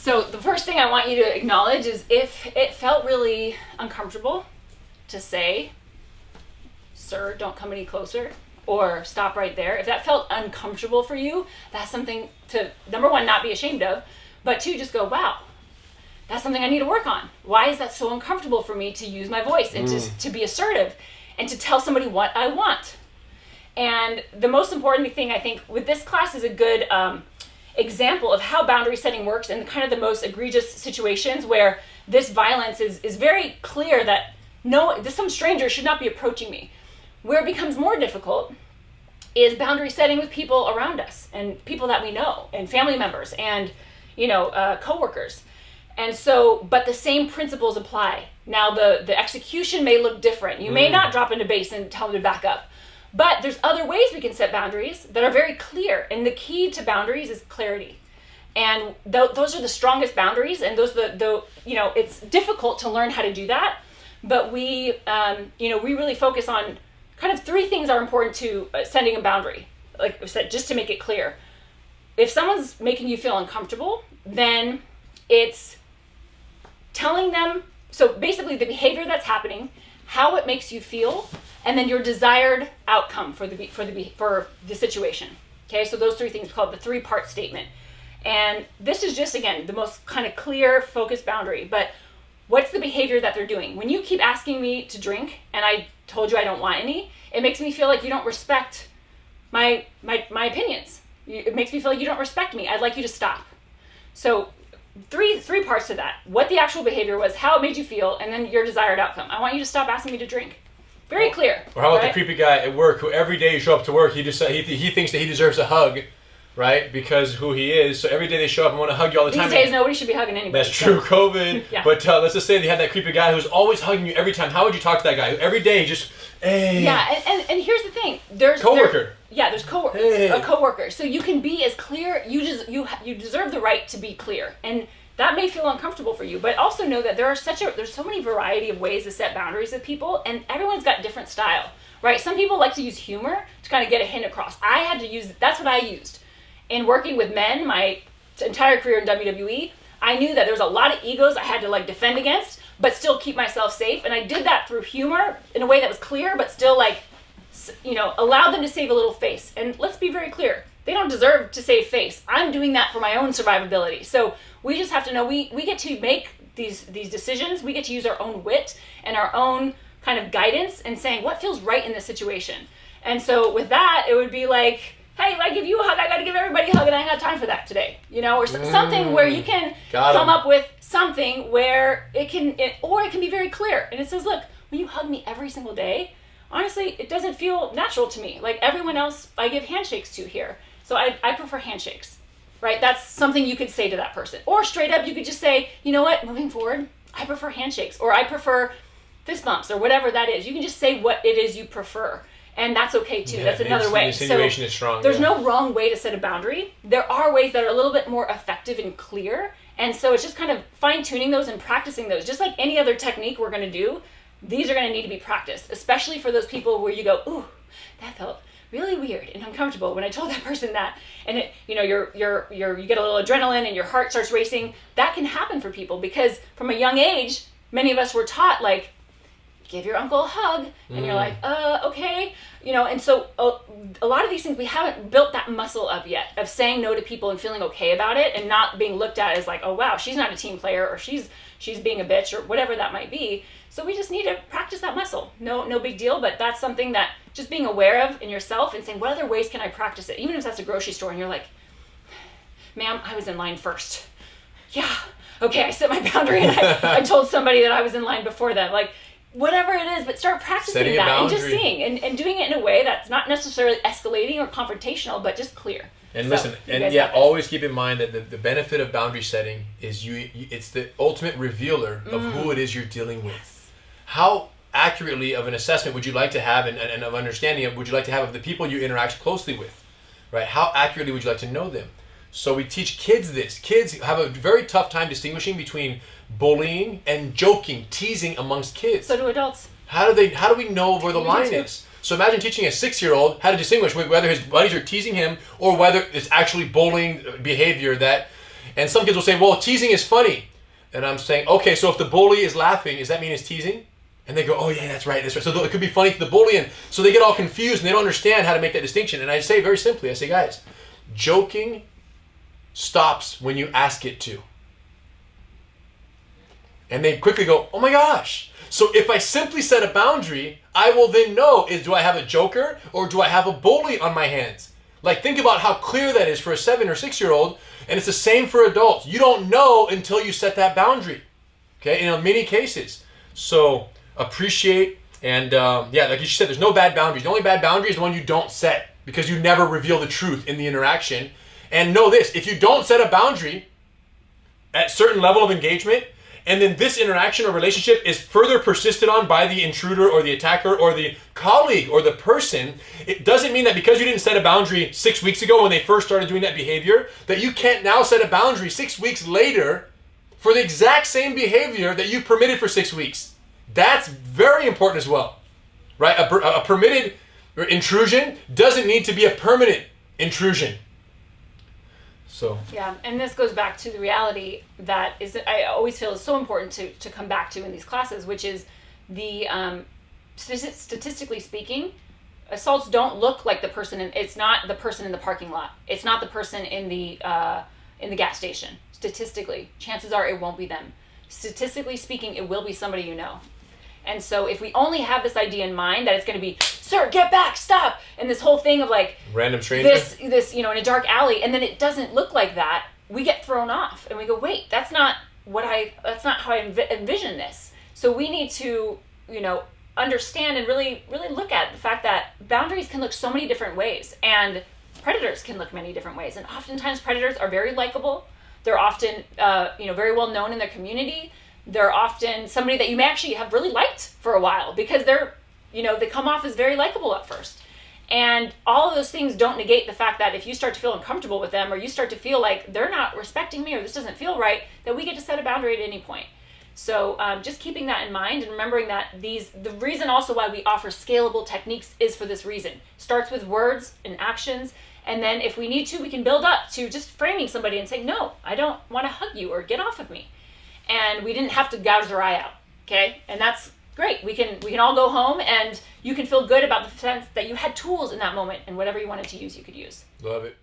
So the first thing I want you to acknowledge is if it felt really uncomfortable to say, sir, don't come any closer, or stop right there. If that felt uncomfortable for you, that's something to, number one, not be ashamed of, but two, just go, wow, that's something I need to work on. Why is that so uncomfortable for me to use my voice and to be assertive and to tell somebody what I want? And the most important thing, I think, with this class is a good example of how boundary setting works in kind of the most egregious situations where this violence is very clear that some stranger should not be approaching me. Where it becomes more difficult is boundary setting with people around us and people that we know and family members and, coworkers. And so, but the same principles apply. Now, the execution may look different. You may not drop into base and tell them to back up. But there's other ways we can set boundaries that are very clear. And the key to boundaries is clarity. And those are the strongest boundaries. And those, it's difficult to learn how to do that. But we really focus on kind of three things are important to setting a boundary. Like I said, just to make it clear. If someone's making you feel uncomfortable, then it's telling them, so basically the behavior that's happening, how it makes you feel, and then your desired outcome for the situation. Okay, so those three things are called the three-part statement. And this is just, again, the most kind of clear, focused boundary. But what's the behavior that they're doing? When you keep asking me to drink, and I told you I don't want any, it makes me feel like you don't respect my opinions. It makes me feel like you don't respect me. I'd like you to stop. So three parts to that. What the actual behavior was, how it made you feel, and then your desired outcome. I want you to stop asking me to drink. Very clear. Or how about the creepy guy at work who every day you show up to work, he thinks that he deserves a hug, right? Because who he is. So every day they show up and want to hug you all the time. These days, nobody should be hugging anybody. That's true, COVID. Yeah. But let's just say they had that creepy guy who's always hugging you every time. How would you talk to that guy who every day just, hey? Yeah, and here's the thing. There's coworker. There's a coworker. So you can be as clear. You deserve the right to be clear, and that may feel uncomfortable for you. But also know that there's so many variety of ways to set boundaries with people, and everyone's got different style, right? Some people like to use humor to kind of get a hint across. That's what I used. In working with men, my entire career in WWE, I knew that there was a lot of egos I had to defend against, but still keep myself safe. And I did that through humor in a way that was clear, but still allowed them to save a little face. And let's be very clear, they don't deserve to save face. I'm doing that for my own survivability. So we just have to know we get to make these decisions. We get to use our own wit and our own kind of guidance and saying what feels right in this situation. And so with that, it would be like, hey, if I give you a hug, I got to give everybody a hug, and I ain't got time for that today. Or something where you can come up with something where it can be very clear. And it says, look, when you hug me every single day, honestly, it doesn't feel natural to me. Like everyone else, I give handshakes to here. So I prefer handshakes, right? That's something you could say to that person. Or straight up, you could just say, you know what, moving forward, I prefer handshakes, or I prefer fist bumps, or whatever that is. You can just say what it is you prefer. And that's okay too. That's another way. The insinuation is strong. There's no wrong way to set a boundary. There are ways that are a little bit more effective and clear. And so it's just kind of fine-tuning those and practicing those. Just like any other technique we're going to do, these are going to need to be practiced, especially for those people where you go, ooh, that felt really weird and uncomfortable when I told that person that. And it, you get a little adrenaline and your heart starts racing. That can happen for people because from a young age, many of us were taught give your uncle a hug, and you're like, okay, and so a lot of these things we haven't built that muscle up yet of saying no to people and feeling okay about it and not being looked at as like, oh wow, she's not a team player, or she's being a bitch, or whatever that might be. So we just need to practice that muscle. No big deal, but that's something that just being aware of in yourself and saying, what other ways can I practice it? Even if that's a grocery store and you're like, ma'am, I was in line first. Yeah, okay, I set my boundary and I told somebody that I was in line before them. Whatever it is, but start practicing that and just seeing and doing it in a way that's not necessarily escalating or confrontational, but just clear. And listen, always keep in mind that the benefit of boundary setting is it's the ultimate revealer of who it is you're dealing with. Yes. How accurately of an assessment would you like to have and of understanding would you like to have of the people you interact closely with, right? How accurately would you like to know them? So we teach kids this. Kids have a very tough time distinguishing between bullying and joking, teasing amongst kids. So do adults. How do we know where the line is? So imagine teaching a 6-year-old how to distinguish whether his buddies are teasing him or whether it's actually bullying behavior that And some kids will say, well, teasing is funny. And I'm saying, okay, so if the bully is laughing, does that mean it's teasing? And they go, oh yeah, that's right. So it could be funny to the bully. And so they get all confused and they don't understand how to make that distinction. And I say very simply, I say, guys, joking stops when you ask it to. And they quickly go, oh my gosh. So if I simply set a boundary, I will then know, do I have a joker or do I have a bully on my hands? Like, think about how clear that is for a 7 or 6-year-old, and it's the same for adults. You don't know until you set that boundary, okay, in many cases. So appreciate, and yeah, like you said, there's no bad boundaries. The only bad boundary is the one you don't set because you never reveal the truth in the interaction. And know this, if you don't set a boundary at a certain level of engagement, and then this interaction or relationship is further persisted on by the intruder or the attacker or the colleague or the person, it doesn't mean that because you didn't set a boundary 6 weeks ago when they first started doing that behavior, that you can't now set a boundary 6 weeks later for the exact same behavior that you permitted for 6 weeks. That's very important as well, right? A permitted intrusion doesn't need to be a permanent intrusion. So. Yeah, and this goes back to the reality that is, I always feel is so important to come back to in these classes, which is the statistically speaking, assaults don't look like the person it's not the person in the parking lot. It's not the person in the gas station. Statistically, chances are it won't be them. Statistically speaking, it will be somebody you know. And so if we only have this idea in mind that it's going to be, sir, get back, stop, and this whole thing of like random stranger, this in a dark alley, and then it doesn't look like that, we get thrown off and we go, wait, that's not how I envision this. So we need to understand and really really look at the fact that boundaries can look so many different ways, and predators can look many different ways. And oftentimes predators are very likable. They're often very well known in their community. They're often somebody that you may actually have really liked for a while because they come off as very likable at first. And all of those things don't negate the fact that if you start to feel uncomfortable with them, or you start to feel like they're not respecting me, or this doesn't feel right, that we get to set a boundary at any point. So just keeping that in mind and remembering that the reason also why we offer scalable techniques is for this reason. Starts with words and actions. And then if we need to, we can build up to just framing somebody and saying, no, I don't want to hug you or get off of me. And we didn't have to gouge their eye out, okay? And that's great. We can all go home, and you can feel good about the sense that you had tools in that moment, and whatever you wanted to use, you could use. Love it.